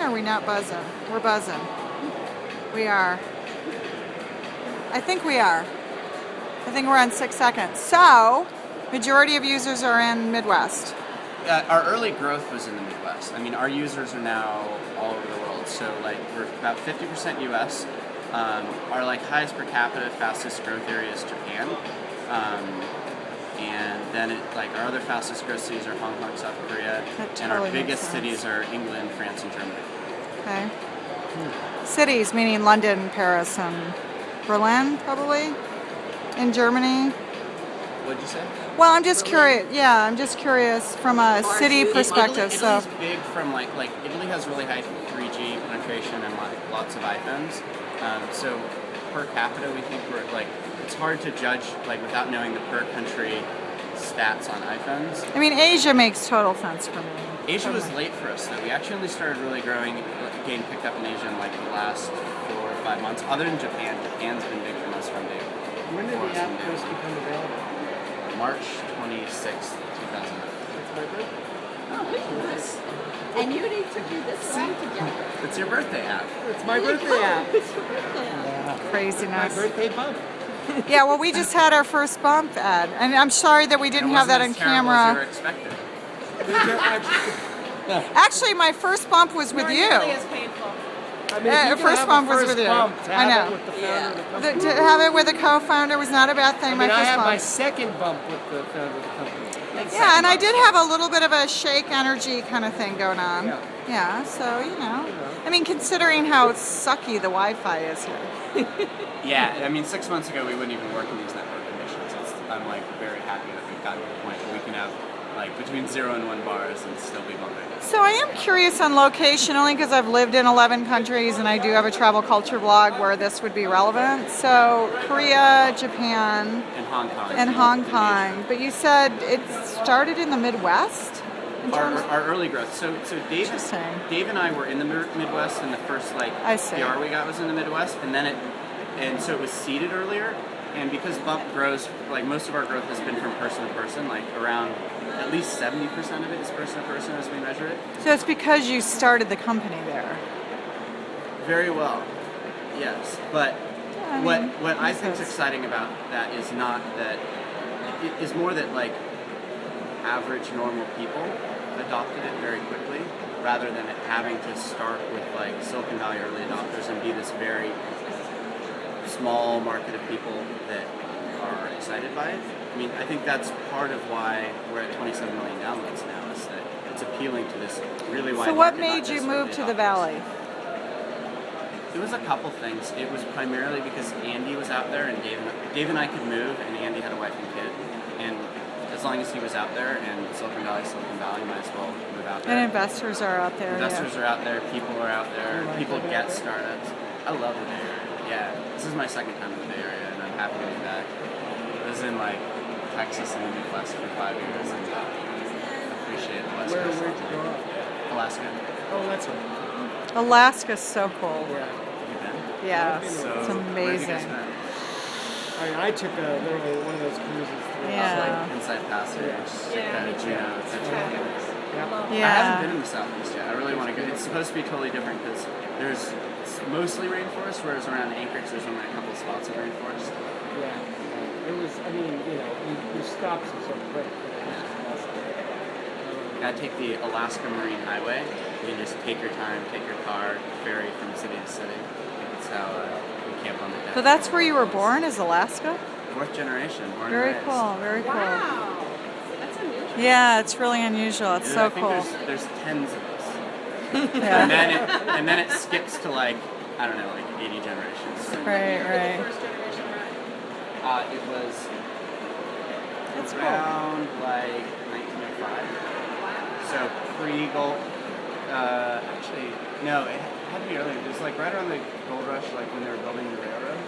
or are we not buzzing? We're buzzing. We are. I think we are. I think we're on 6 seconds. So, majority of users are in Midwest. Our early growth was in the Midwest. I mean, our users are now all over the world. So, like, we're about 50% U.S. Our like highest per capita, fastest growth area is Japan. And then our other fastest growth cities are Hong Kong, South Korea, and our biggest cities are England, France, and Germany. Okay. Cities, meaning London, Paris, and Berlin, probably? In Germany? What'd you say? Well, I'm just curious. Yeah, I'm just curious from a city perspective. Italy's big from like Italy has really high 3G penetration and lots of iPhones. So per capita, we think we're like, it's hard to judge like without knowing the per country stats on iPhones. I mean, Asia makes total sense for me. Asia was late for us though. We actually only started really growing, getting picked up in Asia in like the last 4 or 5 months. Other than Japan, Japan's been big from us from day one. When did the app first become available? March 26th, 2009. That's my birthday. Oh, look at this. And you took you this long to get it. It's your birthday app. It's my birthday app. It's your birthday app. My Craziness. birthday bump. Yeah, well, we just had our first bump, Ed. And I'm sorry that we didn't have that on camera. As you were expected. Actually, my first bump was with you. Really is painful. I mean, if you First can have bump a was first with you. bump, to I have know. it with the founder of the company. To have it with a co-founder was not a bad thing. I mean, my I first had bump. my second bump with the founder of the company. Yeah, and I did have a little bit of a shake energy kind of thing going on. Yeah. Yeah, so, you know. I mean, considering how sucky the Wi-Fi is here. Yeah, I mean, 6 months ago we wouldn't even work in these network conditions. I'm like very happy that we've gotten to the point where we can have like between 0 and 1 bars and still be bumping. So I am curious on location only because I've lived in 11 countries and I do have a travel culture blog where this would be relevant. So Korea, Japan, And Hong Kong. and Hong Kong. But you said it started in the Midwest? Our early growth. So Dave and I were in the Midwest, and the first I see. PR we got was in the Midwest, and so it was seeded earlier. And because Bump grows, like most of our growth has been from person to person, like around at least 70% of it is person to person as we measure it. So it's because you started the company there. Very well, yes. But I mean, what I think is sense. exciting about that is not that it is more that like average normal people adopted it very quickly, rather than it having to start with like Silicon Valley early adopters and be this very small market of people that are excited by it. I mean, I think that's part of why we're at 27 million downloads now, is that it's appealing to this really wide So what market, not made you just move early to the adopters. Valley? It was a couple things. It was primarily because Andy was out there, and Dave and I could move, and Andy had a wife and kid, and as long as he was out there, and Silicon Valley, might as well move out there. And investors are out there. Investors are out there, people are out there, people get startups. I love the Bay Area. Yeah, this is my second time in the Bay Area, and I'm happy to be back. I was in like Texas and the Midwest for 5 years, and I appreciate the West Coast. Where'd you grow up? Alaska. Oh, that's right. Alaska's so cool. Yeah. Have you been? Yeah, So, it's where have you guys amazing. been? I mean, I took literally one of those cruises through. Yeah. Like Inside Passage, Yeah, me too. Juneau, etc. Yeah. Yeah. I haven't been in the Southeast yet. I really want to go. It's supposed to be totally different because it's mostly rainforest, whereas around Anchorage there's only a couple of spots of rainforest. Yeah. It was, I mean, you know, you stops are so quick. I take the Alaska Marine Highway. You can just take your time, take your car, ferry from city to city. That's how we camp on the deck. So that's where you were born, is Alaska? 4th generation, born Very and raised. cool, very cool. Wow. That's unusual. Yeah, it's really unusual. It's so I think cool. there's tens of us. Yeah. and then it skips to like, I don't know, like 80 generations. Right, The right. first generation, right? It was That's cool. around like 1905. So pre-gold. Actually, no, it had to be earlier. It was like right around the gold rush, like when they were building the railroad.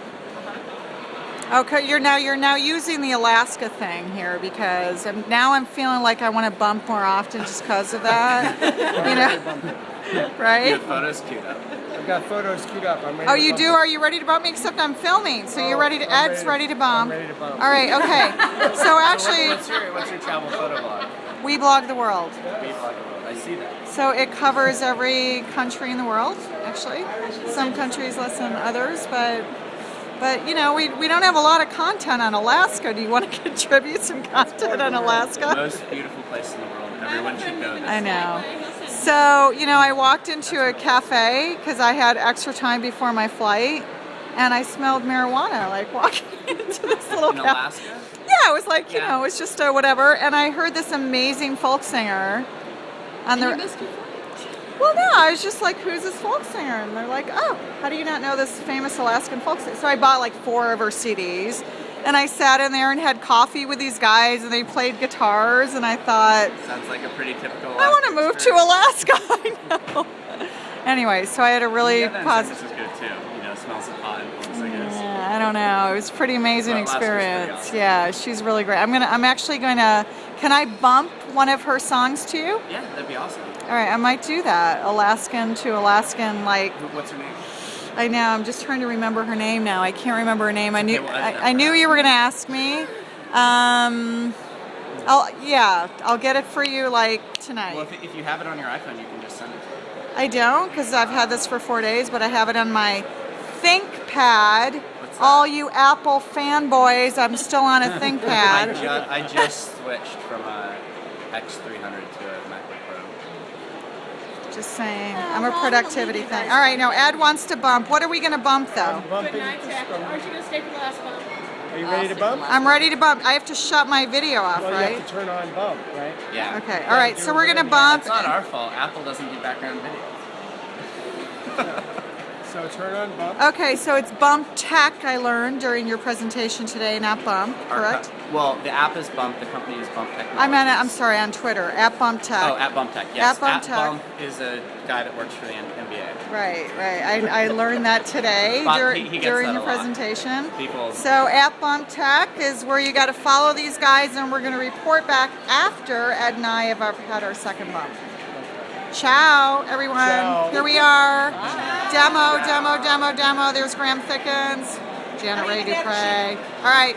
Okay, you're now using the Alaska thing here because I'm feeling like I want to bump more often just because of that. You know, You right? have photos queued up. I've got photos queued up. I'm ready Oh, to you bump do? it. Are you ready to bump me? Except I'm filming, so you're ready to. I'm Ed's ready to bump. I'm ready to bump. All right, okay. So actually, What's your travel photo blog? we blog the world. We blog the world. I see that. So it covers every country in the world, actually. Some countries less than others, but you know, we don't have a lot of content on Alaska. Do you want to contribute some content on Alaska? Most beautiful place in the world. Everyone should go there. I know. So, you know, I walked into a cafe because I had extra time before my flight, and I smelled marijuana, like walking into this little In cafe. Alaska? Yeah, it was like, you Yeah. know, it was just a whatever. And I heard this amazing folk singer on You the. missed your flight. Well, no, I was just like, who's this folk singer? And they're like, oh, how do you not know this famous Alaskan folk singer? So I bought like 4 of her CDs, and I sat in there and had coffee with these guys, and they played guitars, and I thought, Sounds like a pretty typical. I want to move to Alaska. I know. Anyway, so I had a really Yeah, positive. This is good too. You know, smells of pot influence, I guess. Yeah, I don't know. It was a pretty amazing But Alaska's pretty experience. awesome. Yeah, she's really great. I'm actually going to. Can I bump one of her songs to you? Yeah, that'd be awesome. All right, I might do that. Alaskan to Alaskan, like. What's her name? I know. I'm just trying to remember her name now. I can't remember her name. I knew. Okay, well, edit that I knew part. you were going to ask me. I'll get it for you like tonight. Well, if you have it on your iPhone, you can just send it to me. I don't, because I've had this for 4 days, but I have it on my ThinkPad. What's that? All you Apple fanboys, I'm still on a ThinkPad. I just switched from a X300 to a MacBook Pro. Just saying, I'm a productivity thing. All right, now Ed wants to bump. What are we going to bump though? I'm bumping. Good night, Jack. Aren't you going to stay for the last one? Are you ready to bump? I'm ready to bump. I have to shut my video off, Well, you right? have to turn on bump, right? Yeah. Okay, all right, so we're going to bump. It's not our fault. Apple doesn't do background videos. So turn on bump. Okay, so it's Bump Tech, I learned during your presentation today, not Bump, correct? Well, the app is Bump. The company is Bump Technologies. I'm sorry, on Twitter, at Bump Tech. Oh, at Bump Tech. Yes. At Bump Tech. Bump is a guy that works for the NBA. Right. I learned that today But during he gets your that a lot. presentation. People. So at Bump Tech is where you got to follow these guys, and we're going to report back after Ed and I have had our second bump. Ciao, everyone. Ciao. Here we are. Demo. There's Graham Thickens, Janet Ray Dupre. All right.